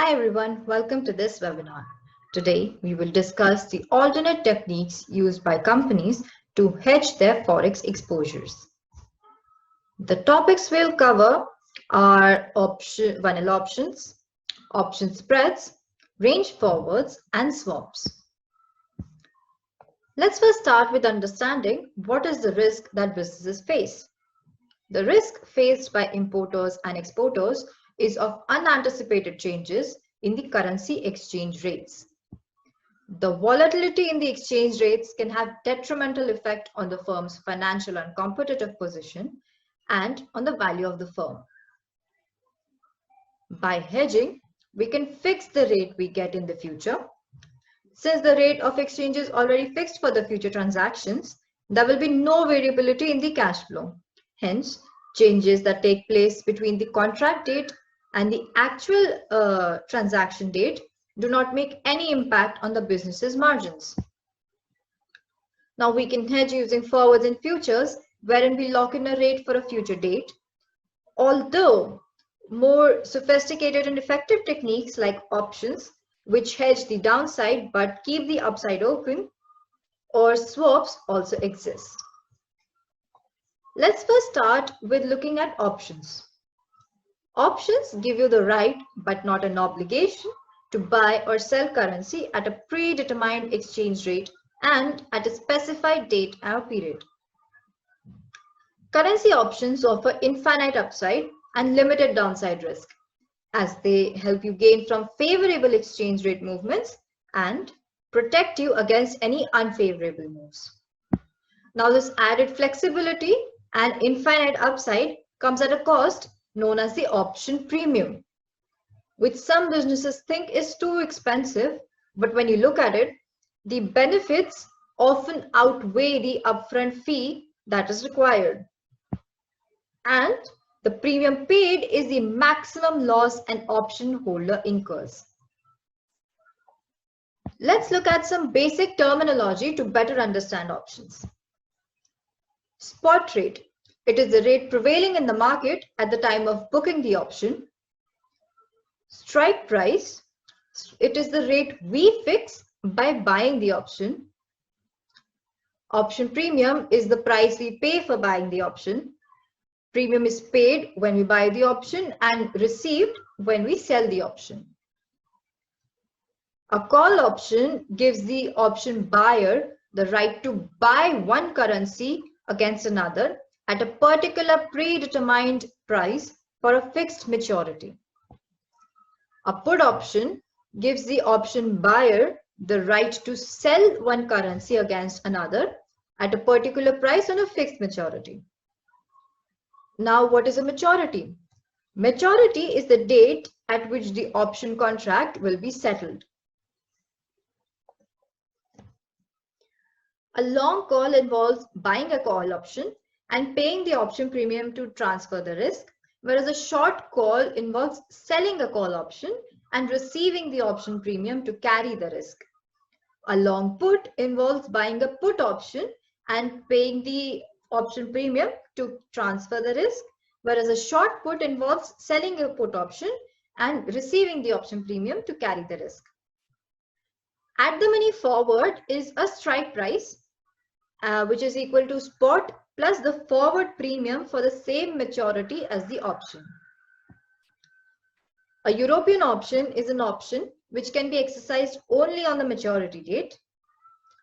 Hi everyone, welcome to this webinar. Today we will discuss the alternate techniques used by companies to hedge their forex exposures. The topics we'll cover are vanilla options, option spreads, range forwards, and swaps. Let's first start with understanding what is the risk that businesses face. The risk faced by importers and exporters is of unanticipated changes in the currency exchange rates. The volatility in the exchange rates can have detrimental effect on the firm's financial and competitive position and on the value of the firm. By hedging, we can fix the rate we get in the future. Since the rate of exchange is already fixed for the future transactions, there will be no variability in the cash flow. Hence, changes that take place between the contract date and the actual transaction date do not make any impact on the business's margins. Now we can hedge using forwards and futures, wherein we lock in a rate for a future date. Although more sophisticated and effective techniques like options, which hedge the downside but keep the upside open, or swaps also exist. Let's first start with looking at options. Options give you the right, but not an obligation, to buy or sell currency at a predetermined exchange rate and at a specified date or period. Currency options offer infinite upside and limited downside risk, as they help you gain from favorable exchange rate movements and protect you against any unfavorable moves. Now, this added flexibility and infinite upside comes at a cost known as the option premium, which some businesses think is too expensive, but when you look at it, the benefits often outweigh the upfront fee that is required. And the premium paid is the maximum loss an option holder incurs. Let's look at some basic terminology to better understand options. Spot rate. It is the rate prevailing in the market at the time of booking the option. Strike price. It is the rate we fix by buying the option. Option premium is the price we pay for buying the option. Premium is paid when we buy the option and received when we sell the option. A call option gives the option buyer the right to buy one currency against another at a particular predetermined price for a fixed maturity. A put option gives the option buyer the right to sell one currency against another at a particular price on a fixed maturity. Now, what is a maturity? Maturity is the date at which the option contract will be settled. A long call involves buying a call option and paying the option premium to transfer the risk, whereas a short call involves selling a call option and receiving the option premium to carry the risk. A long put involves buying a put option and paying the option premium to transfer the risk, whereas a short put involves selling a put option and receiving the option premium to carry the risk. At the money forward is a strike price, which is equal to spot plus the forward premium for the same maturity as the option. A European option is an option which can be exercised only on the maturity date,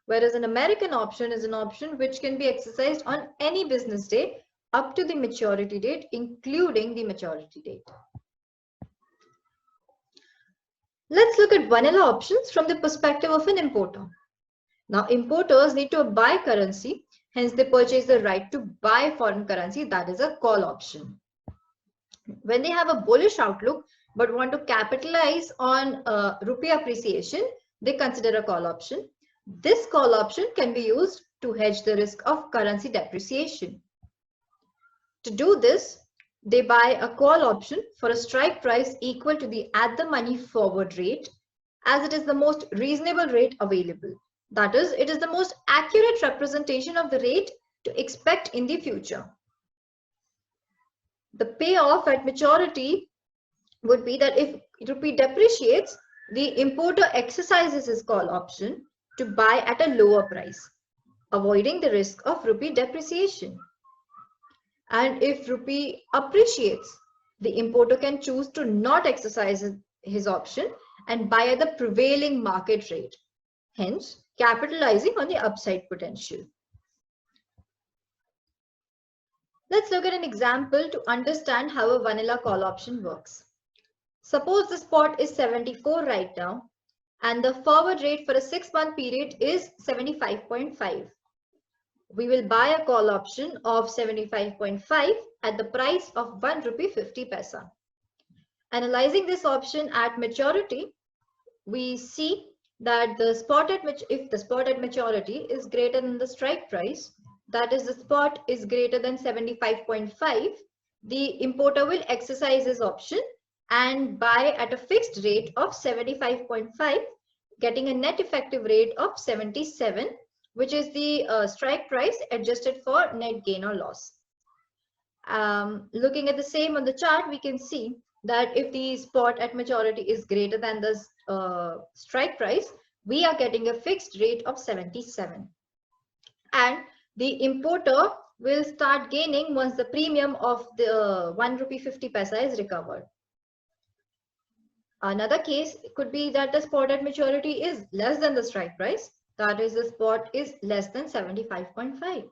whereas an American option is an option which can be exercised on any business day up to the maturity date, including the maturity date. Let's look at vanilla options from the perspective of an importer. Now, importers need to buy currency, hence they purchase the right to buy foreign currency, that is a call option. When they have a bullish outlook but want to capitalize on rupee appreciation, they consider a call option. This call option can be used to hedge the risk of currency depreciation. To do this, they buy a call option for a strike price equal to the at-the-money forward rate, as it is the most reasonable rate available. That is, it is the most accurate representation of the rate to expect in the future. The payoff at maturity would be that if rupee depreciates, the importer exercises his call option to buy at a lower price, avoiding the risk of rupee depreciation. And if rupee appreciates, the importer can choose to not exercise his option and buy at the prevailing market rate, hence capitalizing on the upside potential. Let's look at an example to understand how a vanilla call option works. Suppose the spot is 74 right now and the forward rate for a 6-month period is 75.5. We will buy a call option of 75.5 at the price of 1 rupee 50 paisa. Analyzing this option at maturity, we see that if the spot at maturity is greater than the strike price, that is the spot is greater than 75.5, the importer will exercise his option and buy at a fixed rate of 75.5, getting a net effective rate of 77, which is the strike price adjusted for net gain or loss. Looking at the same on the chart, we can see that if the spot at maturity is greater than the strike price, we are getting a fixed rate of 77. And the importer will start gaining once the premium of the 1 rupee 50 paisa is recovered. Another case could be that the spot at maturity is less than the strike price, that is the spot is less than 75.5.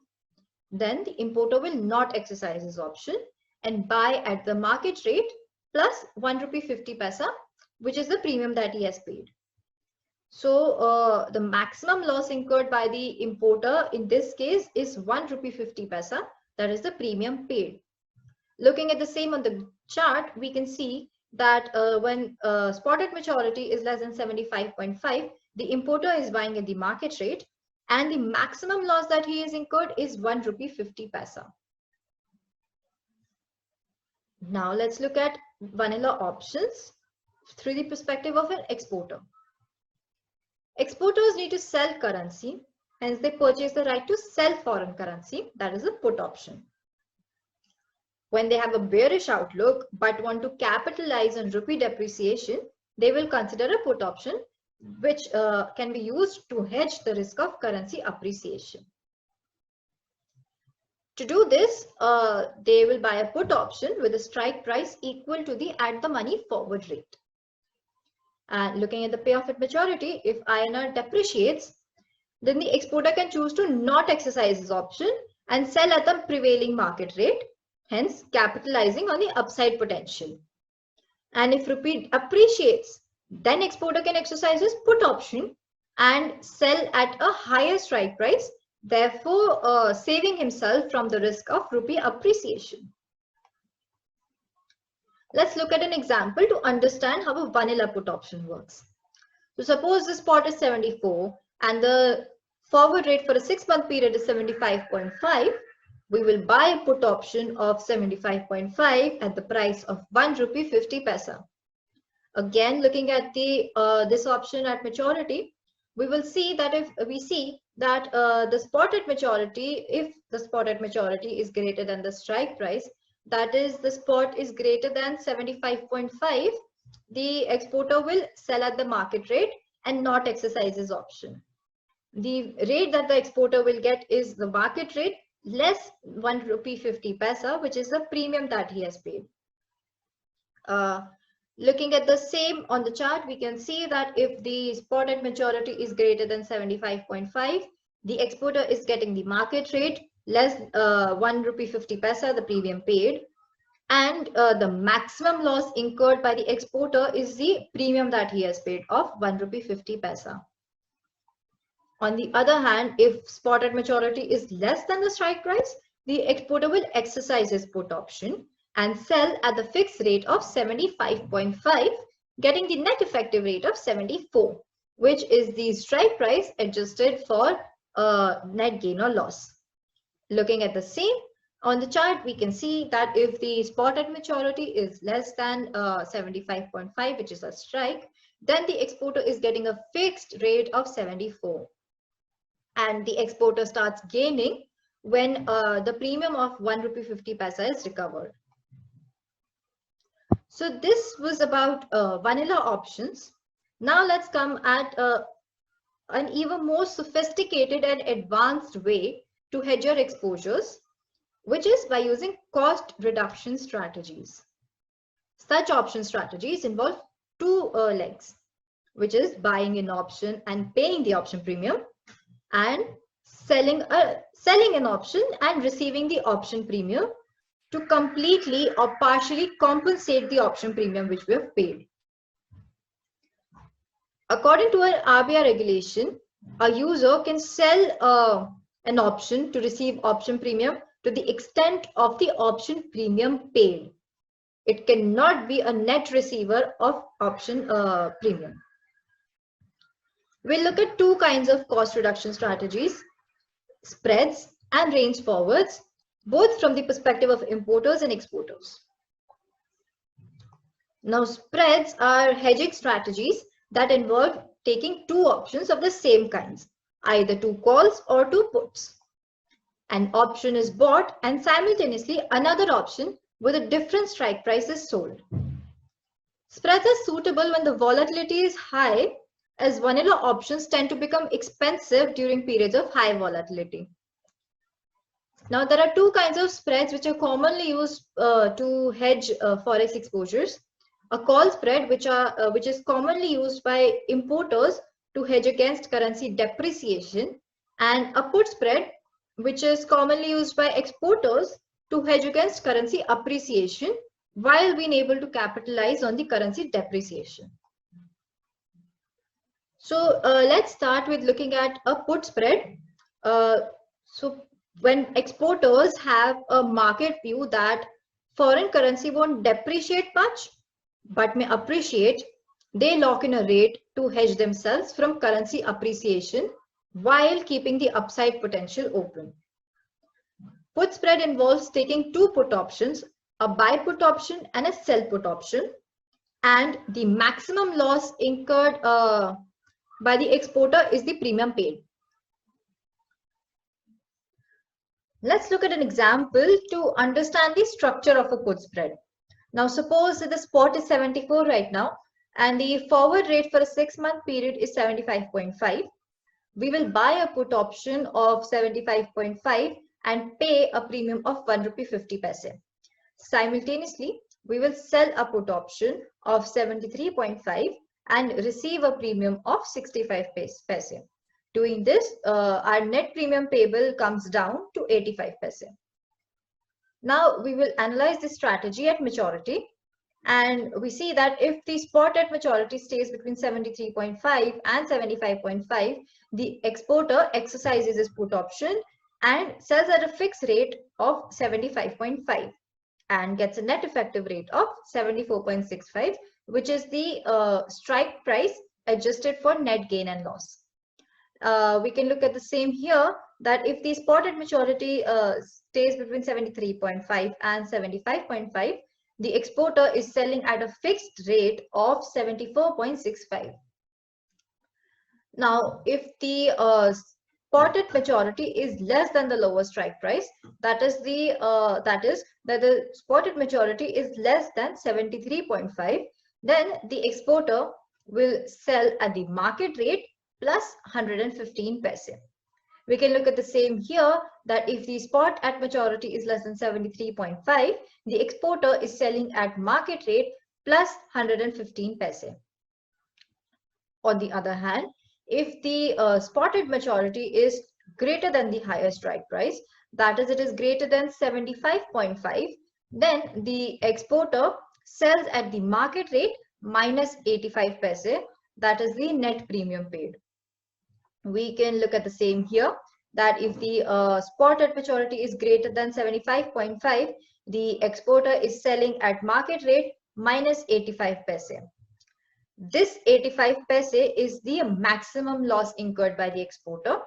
Then the importer will not exercise his option and buy at the market rate plus 1 rupee 50 paisa, which is the premium that he has paid. So the maximum loss incurred by the importer in this case is 1 rupee 50 paisa, that is the premium paid. Looking at the same on the chart, we can see that when spot at maturity is less than 75.5, the importer is buying at the market rate and the maximum loss that he has incurred is 1 rupee 50 paisa. Now let's look at vanilla options through the perspective of an exporter. Exporters need to sell currency, hence they purchase the right to sell foreign currency, that is a put option. When they have a bearish outlook but want to capitalize on rupee depreciation, they will consider a put option, which can be used to hedge the risk of currency appreciation. To do this, they will buy a put option with a strike price equal to the at the money forward rate. And looking at the payoff at maturity, if INR depreciates, then the exporter can choose to not exercise his option and sell at the prevailing market rate, hence capitalizing on the upside potential. And if rupee appreciates, then exporter can exercise his put option and sell at a higher strike price, therefore saving himself from the risk of rupee appreciation. Let's look at an example to understand how a vanilla put option works. So suppose the spot is 74 and the forward rate for a 6-month period is 75.5. We will buy a put option of 75.5 at the price of 1 rupee 50 paisa. Again, looking at the this option at maturity, we will see that if we see that the spot at maturity, if the spot at maturity is greater than the strike price, that is the spot is greater than 75.5, the exporter will sell at the market rate and not exercise his option. The rate that the exporter will get is the market rate less 1 rupee 50 paisa, which is the premium that he has paid. Looking at the same on the chart, we can see that if the spot at maturity is greater than 75.5, the exporter is getting the market rate less 1 rupee 50 paisa, the premium paid, and the maximum loss incurred by the exporter is the premium that he has paid of 1 rupee 50 paisa. On the other hand, if spot at maturity is less than the strike price, the exporter will exercise his put option and sell at the fixed rate of 75.5, getting the net effective rate of 74, which is the strike price adjusted for net gain or loss. Looking at the same on the chart, we can see that if the spot at maturity is less than 75.5, which is a strike, then the exporter is getting a fixed rate of 74. And the exporter starts gaining when the premium of 1 rupee 50 paisa is recovered. So this was about vanilla options. Now let's come at an even more sophisticated and advanced way to hedge your exposures, which is by using cost reduction strategies. Such option strategies involve two legs, which is buying an option and paying the option premium, and selling an option and receiving the option premium to completely or partially compensate the option premium which we have paid. According to an RBI regulation, a user can sell an option to receive option premium to the extent of the option premium paid. It cannot be a net receiver of option premium. We'll look at two kinds of cost reduction strategies: spreads and range forwards, both from the perspective of importers and exporters. Now, spreads are hedging strategies that involve taking two options of the same kinds, either two calls or two puts. An option is bought and simultaneously another option with a different strike price is sold. Spreads are suitable when the volatility is high, as vanilla options tend to become expensive during periods of high volatility. Now, there are two kinds of spreads which are commonly used to hedge forex exposures. A call spread, which is commonly used by importers to hedge against currency depreciation, and a put spread, which is commonly used by exporters to hedge against currency appreciation while being able to capitalize on the currency depreciation. So let's start with looking at a put spread. So when exporters have a market view that foreign currency won't depreciate much but may appreciate, they lock in a rate to hedge themselves from currency appreciation while keeping the upside potential open. Put spread involves taking two put options, a buy put option and a sell put option, and the maximum loss incurred by the exporter is the premium paid. Let's look at an example to understand the structure of a put spread. Now, suppose that the spot is 74 right now and the forward rate for a 6-month period is 75.5. We will buy a put option of 75.5 and pay a premium of 1 rupee 50 paise. Simultaneously, we will sell a put option of 73.5 and receive a premium of 65 paise. Doing this, our net premium payable comes down to 85 paise. Now we will analyze this strategy at maturity, and we see that if the spot at maturity stays between 73.5 and 75.5, the exporter exercises his put option and sells at a fixed rate of 75.5 and gets a net effective rate of 74.65, which is the strike price adjusted for net gain and loss. We can look at the same here, that if the spot at maturity stays between 73.5 and 75.5, the exporter is selling at a fixed rate of 74.65. Now, if the spot at maturity is less than the lower strike price, that is that the spot at maturity is less than 73.5, then the exporter will sell at the market rate plus 115 paise. We can look at the same here, that if the spot at maturity is less than 73.5, the exporter is selling at market rate plus 115 paise. On the other hand, if the spot at maturity is greater than the higher strike price, that is, it is greater than 75.5, then the exporter sells at the market rate minus 85 paise, that is the net premium paid. We can look at the same here, that if the spot at maturity is greater than 75.5, the exporter is selling at market rate minus 85 paise. This 85 paise is the maximum loss incurred by the exporter.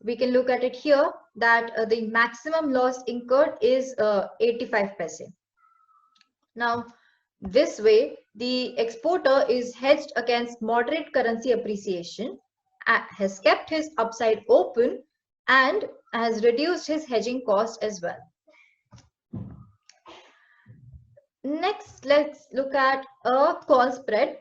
We can look at it here, that the maximum loss incurred is 85 paise. Now, this way, the exporter is hedged against moderate currency appreciation, has kept his upside open, and has reduced his hedging cost as well. Next, let's look at a call spread.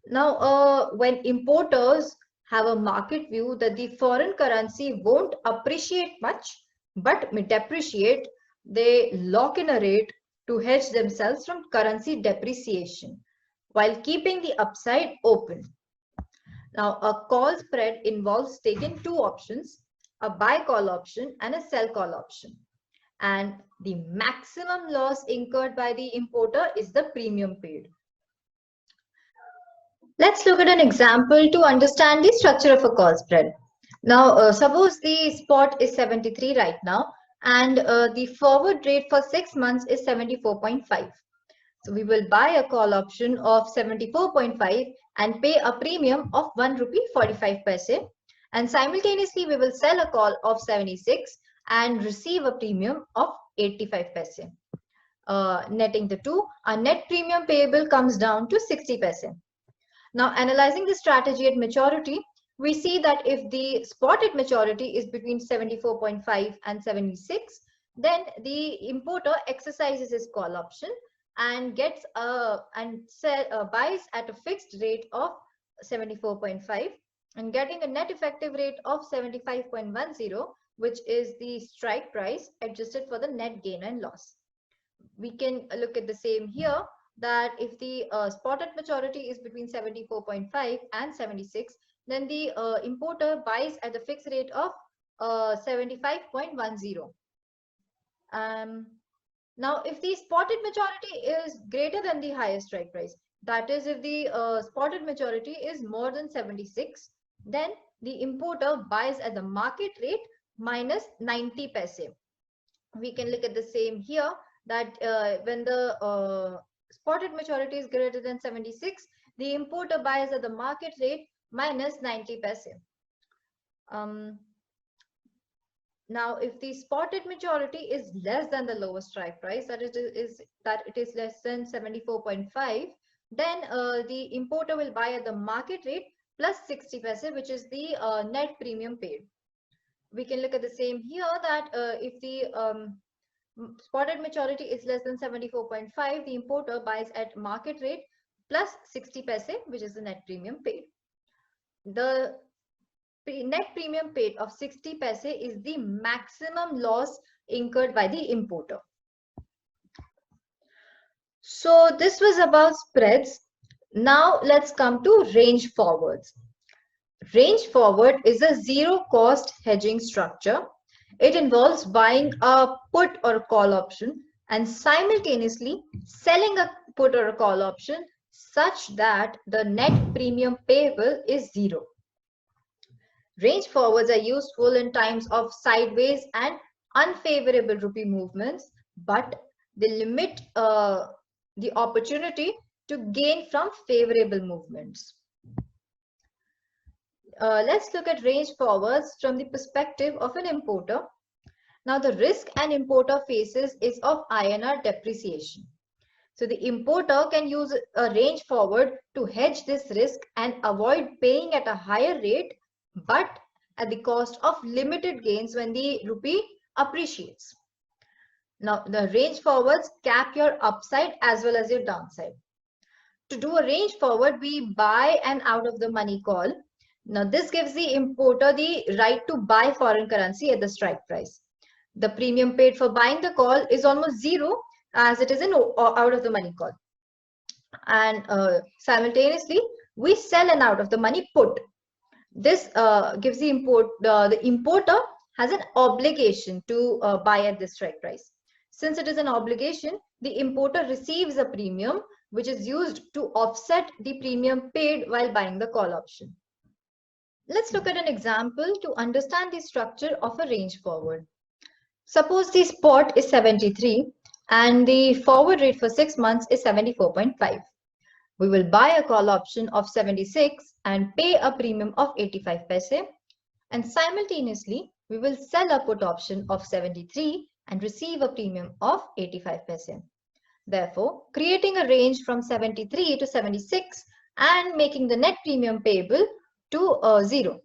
Now, when importers have a market view that the foreign currency won't appreciate much, but may depreciate, they lock in a rate to hedge themselves from currency depreciation while keeping the upside open. Now, a call spread involves taking two options, a buy call option and a sell call option. And the maximum loss incurred by the importer is the premium paid. Let's look at an example to understand the structure of a call spread. Now, suppose the spot is 73 right now, and the forward rate for 6 months is 74.5. So we will buy a call option of 74.5 and pay a premium of 1 rupee 45 paise. And simultaneously, we will sell a call of 76 and receive a premium of 85 paise. Netting the two, our net premium payable comes down to 60 paise. Now, analyzing the strategy at maturity, we see that if the spot at maturity is between 74.5 and 76, then the importer exercises his call option and gets buys at a fixed rate of 74.5 and getting a net effective rate of 75.10, which is the strike price adjusted for the net gain and loss. We can look at the same here, that if the spot at maturity is between 74.5 and 76, then the importer buys at the fixed rate of 75.10. Now, if the spot at maturity is greater than the highest strike price, that is, if the spot at maturity is more than 76, then the importer buys at the market rate minus 90 paise. We can look at the same here, that when the spot at maturity is greater than 76, the importer buys at the market rate minus 90 paise. Now, if the spot at maturity is less than the lowest strike price, that it is less than 74.5, then the importer will buy at the market rate plus 60 paise, which is the net premium paid. We can look at the same here, that if the spot at maturity is less than 74.5, the importer buys at market rate plus 60 paise, which is the net premium paid. The net premium paid of 60 paise is the maximum loss incurred by the importer. So this was about spreads. Now let's come to range forwards. Range forward is a zero cost hedging structure. It involves buying a put or call option and simultaneously selling a put or a call option such that the net premium payable is zero. Range forwards are useful in times of sideways and unfavorable rupee movements, but they limit the opportunity to gain from favorable movements. Let's look at range forwards from the perspective of an importer. Now, the risk an importer faces is of INR depreciation. So the importer can use a range forward to hedge this risk and avoid paying at a higher rate, but at the cost of limited gains when the rupee appreciates. Now, the range forwards cap your upside as well as your downside. To do a range forward, we buy an out of the money call. Now, this gives the importer the right to buy foreign currency at the strike price. The premium paid for buying the call is almost zero, as it is an out of the money call. And simultaneously, we sell an out of the money put. This gives the importer has an obligation to buy at this strike price. Since it is an obligation, the importer receives a premium which is used to offset the premium paid while buying the call option. Let's look at an example to understand the structure of a range forward. Suppose the spot is 73 and the forward rate for 6 months is 74.5. We will buy a call option of 76 and pay a premium of 85 paise, and simultaneously we will sell a put option of 73 and receive a premium of 85 paise. Therefore, creating a range from 73 to 76 and making the net premium payable to 0.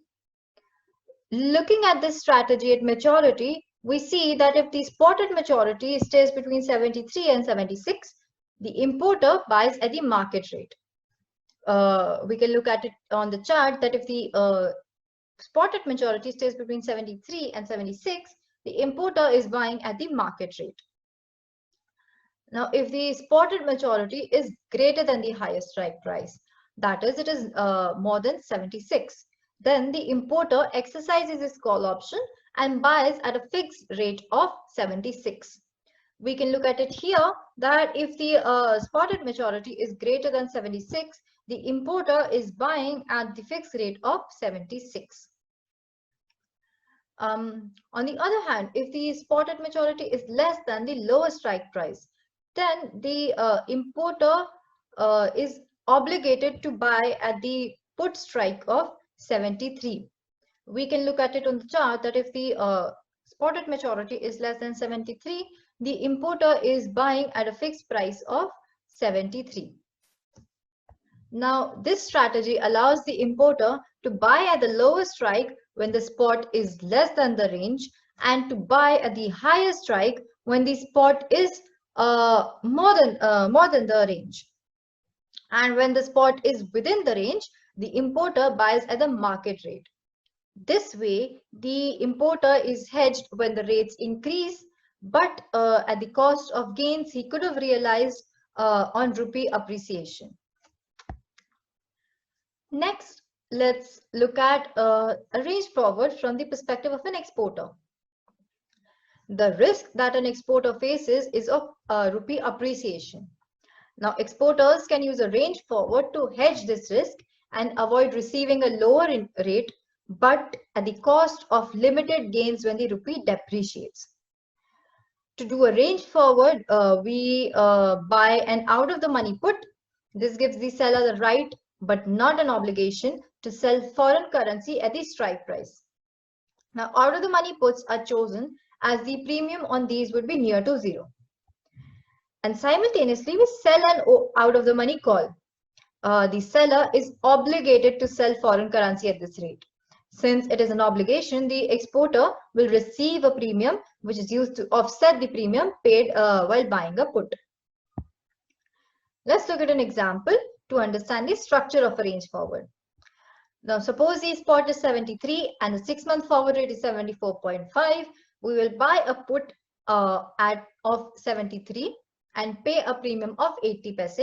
Looking at this strategy at maturity, we see that if the spot at maturity stays between 73 and 76, the importer buys at the market rate. We can look at it on the chart that if the spot at maturity stays between 73 and 76, the importer is buying at the market rate. Now, if the spot at maturity is greater than the highest strike price, that is, it is more than 76, then the importer exercises his call option and buys at a fixed rate of 76. We can look at it here that if the spot at maturity is greater than 76, the importer is buying at the fixed rate of 76. On the other hand, if the spot at maturity is less than the lowest strike price, then the importer is obligated to buy at the put strike of 73. We can look at it on the chart that if the spot at maturity is less than 73, the importer is buying at a fixed price of 73. Now, this strategy allows the importer to buy at the lowest strike when the spot is less than the range, and to buy at the highest strike when the spot is more than the range. And when the spot is within the range, the importer buys at the market rate. This way, the importer is hedged when the rates increase, but at the cost of gains he could have realized on rupee appreciation. Next, let's look at a range forward from the perspective of an exporter. The risk that an exporter faces is of rupee appreciation. Now, exporters can use a range forward to hedge this risk and avoid receiving a lower rate, but at the cost of limited gains when the rupee depreciates. To do a range forward, we buy an out-of-the-money put. This gives the seller the right, but not an obligation, to sell foreign currency at the strike price. Now, out-of-the-money puts are chosen as the premium on these would be near to zero. And simultaneously, we sell an out-of-the-money call. The seller is obligated to sell foreign currency at this rate. Since it is an obligation, the exporter will receive a premium which is used to offset the premium paid while buying a put. Let's look at an example to understand the structure of a range forward. Now, suppose the spot is 73 and the 6-month forward rate is 74.5. We will buy a put of 73 and pay a premium of 80 paise.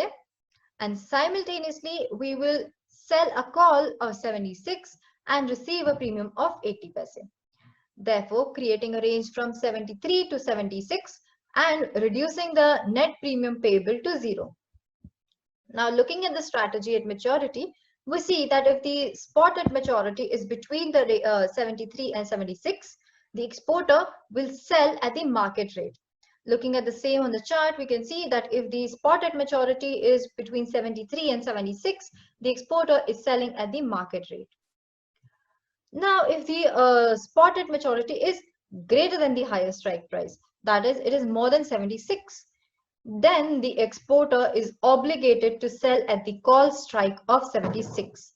And simultaneously, we will sell a call of 76 and receive a premium of 80 paise. Therefore, creating a range from 73 to 76 and reducing the net premium payable to zero. Now, looking at the strategy at maturity, we see that if the spot at maturity is between the 73 and 76, the exporter will sell at the market rate. Looking at the same on the chart, we can see that if the spot at maturity is between 73 and 76, the exporter is selling at the market rate. Now, if the spot at maturity is greater than the highest strike price, that is, it is more than 76, then the exporter is obligated to sell at the call strike of 76.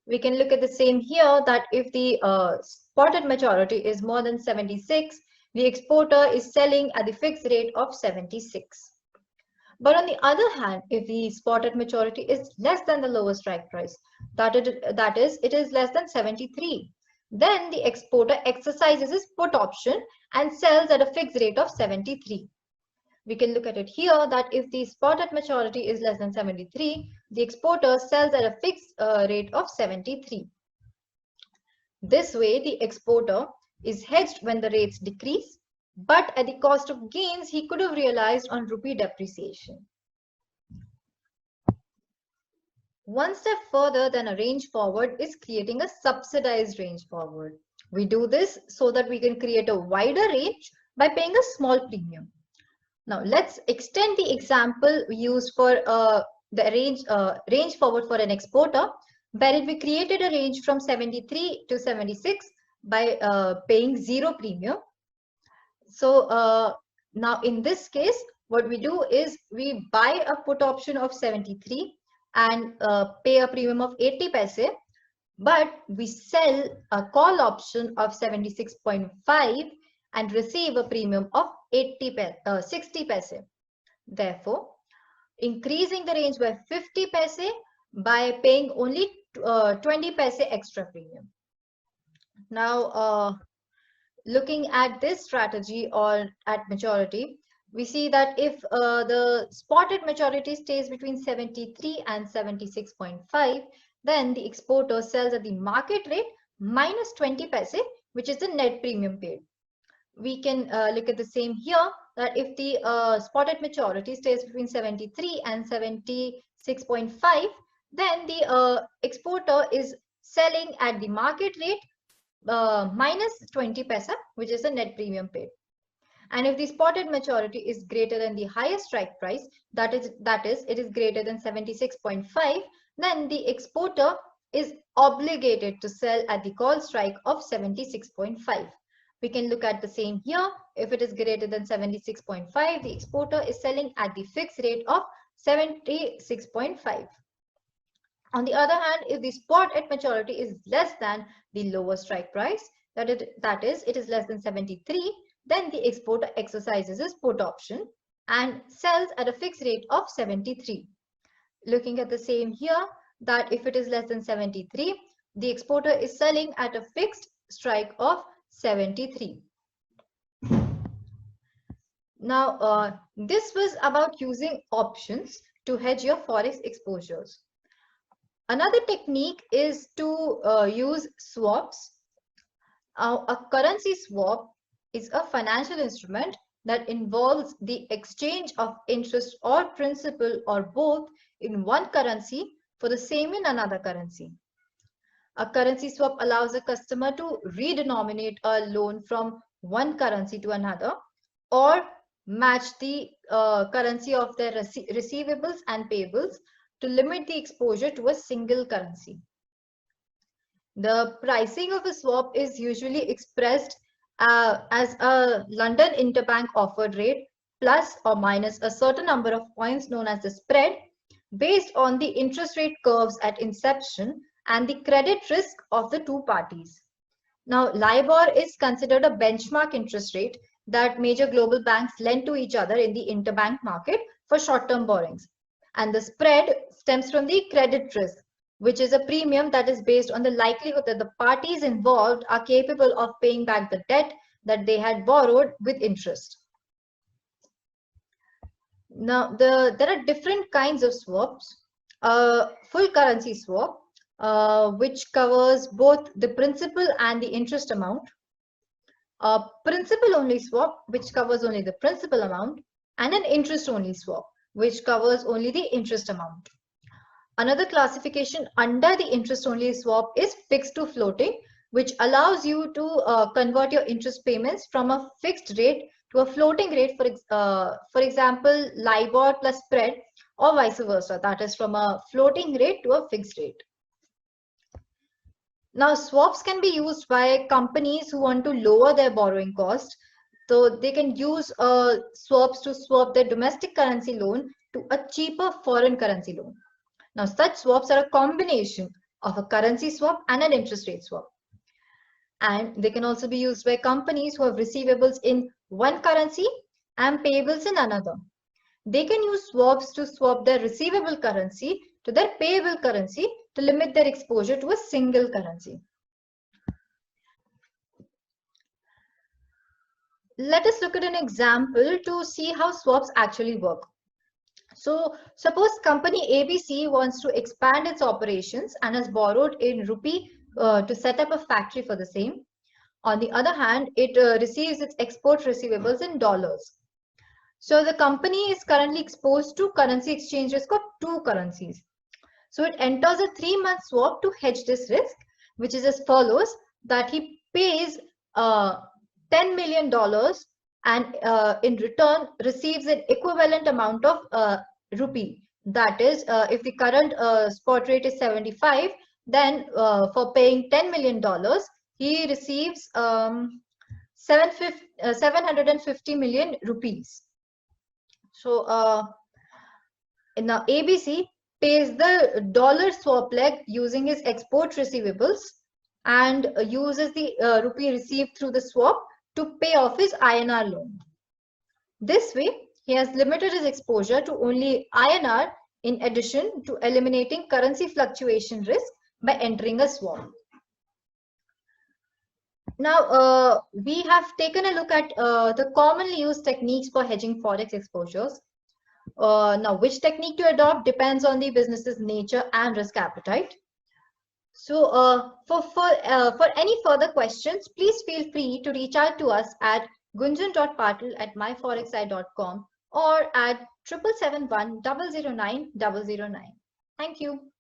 We can look at the same here that if the spot at maturity is more than 76, the exporter is selling at the fixed rate of 76. But on the other hand, if the spot at maturity is less than the lowest strike price, that is, it is less than 73, then the exporter exercises his put option and sells at a fixed rate of 73. We can look at it here that if the spot at maturity is less than 73, the exporter sells at a fixed rate of 73. This way, the exporter is hedged when the rates decrease, but at the cost of gains he could have realized on rupee depreciation. One step further than a range forward is creating a subsidized range forward. We do this so that we can create a wider range by paying a small premium. Now, let's extend the example we used for the range forward for an exporter, wherein we created a range from 73 to 76 by paying zero premium. So now in this case, what we do is we buy a put option of 73 and pay a premium of 80 paise, but we sell a call option of 76.5 and receive a premium of 60 paise. Therefore, increasing the range by 50 paise by paying only 20 paise extra premium. Now, looking at this strategy or at maturity, we see that if the spotted maturity stays between 73 and 76.5, then the exporter sells at the market rate minus 20 paise, which is the net premium paid. We can look at the same here, that if the spotted maturity stays between 73 and 76.5, then the exporter is selling at the market rate minus 20 paise, which is the net premium paid. And if the spotted maturity is greater than the highest strike price, that is it is greater than 76.5, then the exporter is obligated to sell at the call strike of 76.5. We can look at the same here. If it is greater than 76.5, the exporter is selling at the fixed rate of 76.5. On the other hand, if the spot at maturity is less than the lower strike price, that is, it is less than 73, then the exporter exercises his put option and sells at a fixed rate of 73. Looking at the same here, that if it is less than 73, the exporter is selling at a fixed strike of 73. Now, this was about using options to hedge your forex exposures. Another technique is to use swaps. A currency swap is a financial instrument that involves the exchange of interest or principal or both in one currency for the same in another currency. A currency swap allows a customer to redenominate a loan from one currency to another or match the currency of their receivables and payables to limit the exposure to a single currency. The pricing of a swap is usually expressed as a London interbank offered rate plus or minus a certain number of points known as the spread based on the interest rate curves at inception and the credit risk of the two parties. Now, LIBOR is considered a benchmark interest rate that major global banks lend to each other in the interbank market for short-term borrowings. And the spread stems from the credit risk, which is a premium that is based on the likelihood that the parties involved are capable of paying back the debt that they had borrowed with interest. Now, there are different kinds of swaps. Full currency swap, which covers both the principal and the interest amount. A principal only swap, which covers only the principal amount, and an interest only swap, which covers only the interest amount. Another classification under the interest only swap is fixed to floating, which allows you to convert your interest payments from a fixed rate to a floating rate, for example, LIBOR plus spread, or vice versa, that is from a floating rate to a fixed rate. Now, swaps can be used by companies who want to lower their borrowing cost. So they can use swaps to swap their domestic currency loan to a cheaper foreign currency loan. Now, such swaps are a combination of a currency swap and an interest rate swap. And they can also be used by companies who have receivables in one currency and payables in another. They can use swaps to swap their receivable currency to their payable currency to limit their exposure to a single currency. Let us look at an example to see how swaps actually work. So suppose company ABC wants to expand its operations and has borrowed in rupee to set up a factory for the same. On the other hand, it receives its export receivables in dollars. So the company is currently exposed to currency exchange risk of two currencies. So it enters a 3-month swap to hedge this risk, which is as follows, that he pays $10 million and in return receives an equivalent amount of rupee. That is, if the current spot rate is 75, then for paying $10 million, he receives 750 million rupees. So now ABC pays the dollar swap leg using his export receivables and uses the rupee received through the swap to pay off his INR loan. This way, he has limited his exposure to only INR in addition to eliminating currency fluctuation risk by entering a swap. Now, we have taken a look at the commonly used techniques for hedging forex exposures. Now, which technique to adopt depends on the business's nature and risk appetite. So, for any further questions, please feel free to reach out to us at gunjan.patil@myforexi.com or at 7771 009 009. Thank you.